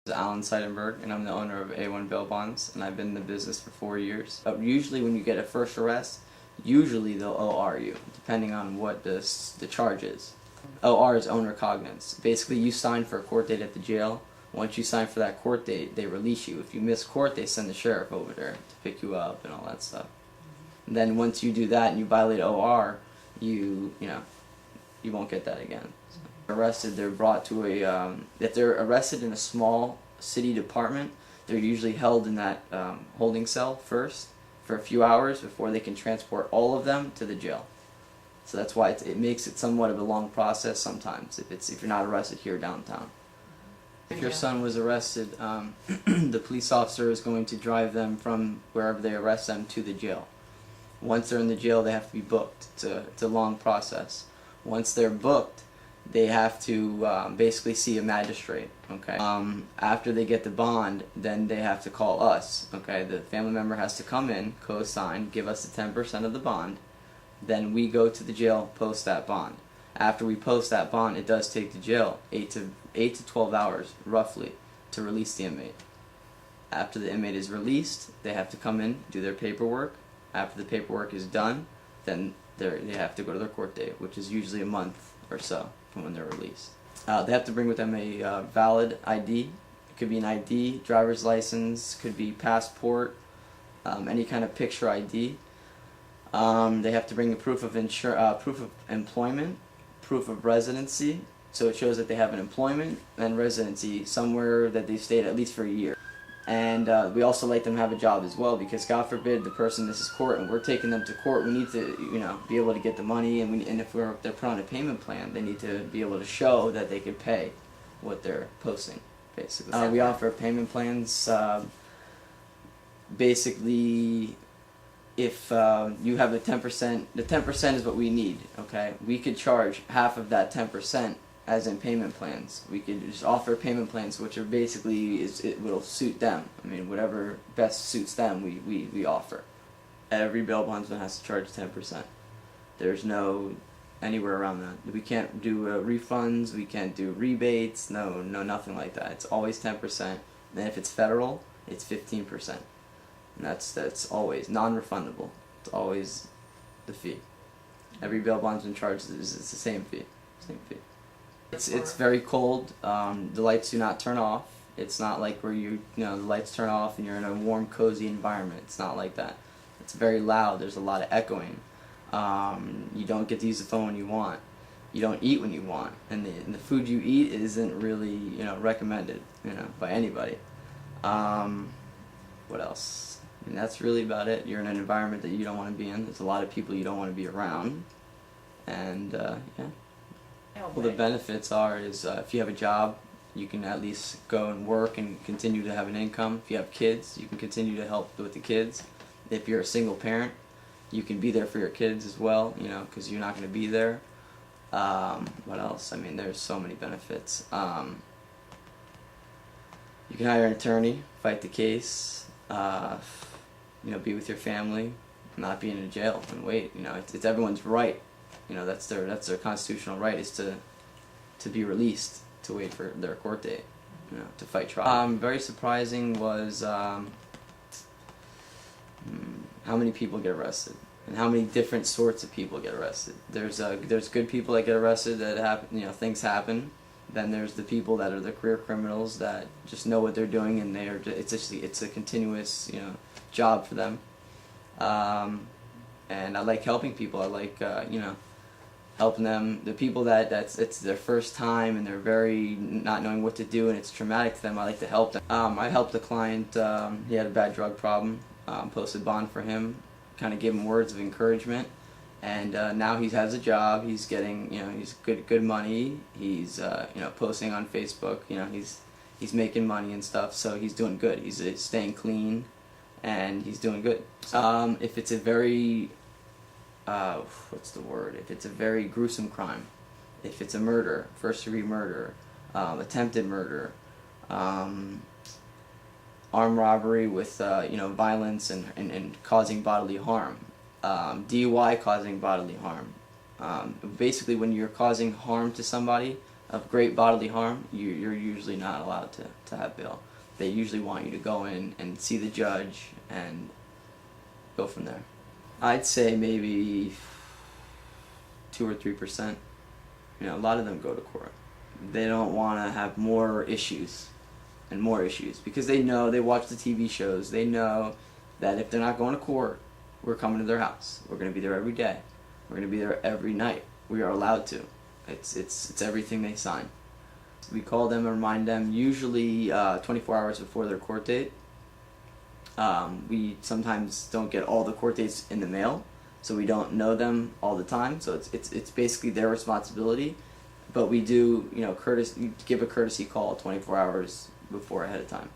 Alan Seidenberg, and I'm the owner of A1 Bail Bonds, and I've been in the business for 4 years. Usually when you get a first arrest, usually they'll OR you, depending on what the charge is. OR is owner cognizance. Basically, you sign for a court date at the jail. Once you sign for that court date, they release you. If you miss court, they send the sheriff over there to pick you up and all that stuff. And then once you do that and you violate OR, you won't get that again. Arrested, they're brought to a, if they're arrested in a small city department, they're usually held in that holding cell first for a few hours before they can transport all of them to the jail. So that's why it makes it somewhat of a long process sometimes if you're not arrested here downtown. If your son was arrested, the police officer is going to drive them from wherever they arrest them to the jail. Once they're in the jail, they have to be booked. It's a long process. Once they're booked, they have to basically see a magistrate. Okay. After they get the bond, then they have to call us. Okay. The family member has to come in, co-sign, give us the 10% of the bond. Then we go to the jail, post that bond. After we post that bond, it does take the jail 8 to 12 hours roughly to release the inmate. After the inmate is released, they have to come in, do their paperwork. After the paperwork is done, then they have to go to their court date, which is usually a month or so from when they're released. They have to bring with them a valid ID. It could be an ID, driver's license, could be passport, any kind of picture ID. They have to bring a proof of employment, proof of residency, so it shows that they have an employment and residency somewhere that they've stayed at least for a year. And we also like them to have a job as well, because God forbid the person misses court and we're taking them to court, we need to be able to get the money, and if they're put on a payment plan, they need to be able to show that they can pay what they're posting, basically. We offer payment plans. Basically, if you have the 10% is what we need. Okay, we could charge half of that 10%. As in payment plans. We could just offer payment plans which are basically, it will suit them. I mean, whatever best suits them, we offer. Every bail bondsman has to charge 10%. There's no anywhere around that. We can't do refunds, we can't do rebates, no, nothing like that. It's always 10%. And if it's federal, it's 15%. And that's always non-refundable. It's always the fee. Every bail bondsman charges is the same fee. It's very cold. The lights do not turn off. It's not like where the lights turn off and you're in a warm, cozy environment. It's not like that. It's very loud. There's a lot of echoing. You don't get to use the phone when you want. You don't eat when you want, and the food you eat isn't really recommended by anybody. What else? I mean, that's really about it. You're in an environment that you don't want to be in. There's a lot of people you don't want to be around, and yeah. Well, the benefits is if you have a job, you can at least go and work and continue to have an income. If you have kids, you can continue to help with the kids. If you're a single parent, you can be there for your kids as well, because you're not going to be there. What else? I mean, there's so many benefits. You can hire an attorney, fight the case, be with your family, not be in a jail and wait. It's everyone's right. That's their constitutional right, is to be released, to wait for their court date, to fight trial. Very surprising was how many people get arrested and how many different sorts of people get arrested. There's good people that get arrested that happen, things happen. Then there's the people that are the career criminals that just know what they're doing, and it's a continuous job for them. And I like helping people. I like helping them. The people it's their first time and they're very not knowing what to do and it's traumatic to them, I like to help them. I helped a client, he had a bad drug problem, posted bond for him, kind of gave him words of encouragement, and now he has a job, he's getting, he's good money, he's posting on Facebook, he's making money and stuff, so he's doing good, he's staying clean, and he's doing good. If it's a very if it's a very gruesome crime, if it's a murder, first-degree murder, attempted murder, armed robbery with violence and causing bodily harm, DUI causing bodily harm. Basically, when you're causing harm to somebody, of great bodily harm, you're usually not allowed to have bail. They usually want you to go in and see the judge and go from there. I'd say maybe 2 or 3%. You know, a lot of them go to court. They don't want to have more issues and more issues because they know, they watch the TV shows, they know that if they're not going to court, we're coming to their house. We're going to be there every day. We're going to be there every night. We are allowed to. It's everything they sign. We call them and remind them usually 24 hours before their court date. We sometimes don't get all the court dates in the mail, so we don't know them all the time. So it's basically their responsibility, but we do, you know, give a courtesy call 24 hours before ahead of time.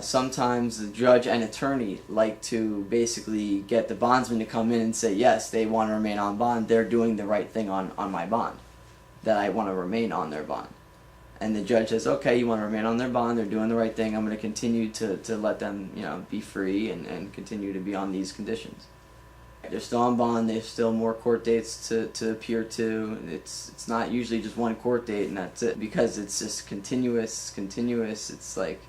Sometimes the judge and attorney like to basically get the bondsman to come in and say yes, they want to remain on bond. They're doing the right thing on my bond, that I want to remain on their bond. And the judge says, okay, you want to remain on their bond, they're doing the right thing, I'm going to continue to let them, you know, be free and continue to be on these conditions. They're still on bond, there's still more court dates to appear to. It's not usually just one court date and that's it, because it's just continuous. It's like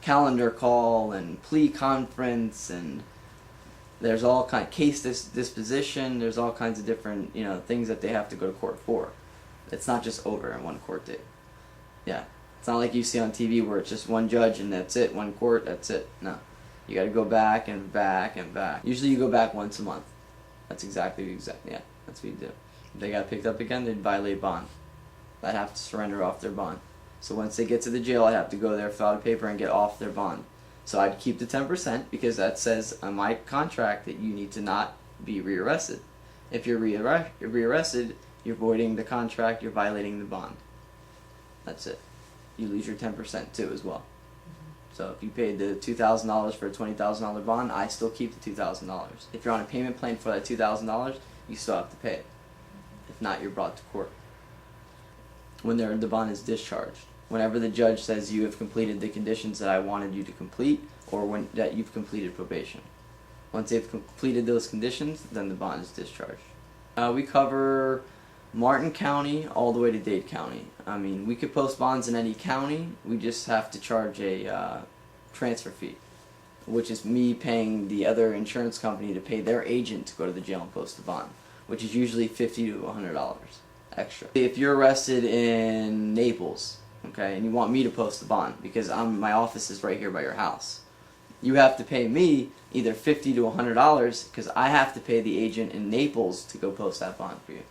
calendar call and plea conference, and there's all kind of case disposition, there's all kinds of different, you know, things that they have to go to court for. It's not just over in one court date. Yeah. It's not like you see on TV where it's just one judge and that's it, one court, that's it. No. You gotta go back and back and back. Usually you go back once a month. That's exactly, yeah, that's what you do. If they got picked up again, they'd violate bond. I'd have to surrender off their bond. So once they get to the jail, I'd have to go there, fill out a paper, and get off their bond. So I'd keep the 10% because that says on my contract that you need to not be rearrested. If you're rearrested, you're voiding the contract, you're violating the bond. That's it. You lose your 10% too as well. So if you paid the $2,000 for a $20,000 bond, I still keep the $2,000. If you're on a payment plan for that $2,000, you still have to pay it. If not, you're brought to court. When the bond is discharged. Whenever the judge says you have completed the conditions that I wanted you to complete, or that you've completed probation. Once they've completed those conditions, then the bond is discharged. We cover Martin County all the way to Dade County. I mean, we could post bonds in any county, we just have to charge a transfer fee, which is me paying the other insurance company to pay their agent to go to the jail and post the bond, which is usually $50 to $100 extra. If you're arrested in Naples, okay, and you want me to post the bond because my office is right here by your house, you have to pay me either $50 to $100 because I have to pay the agent in Naples to go post that bond for you.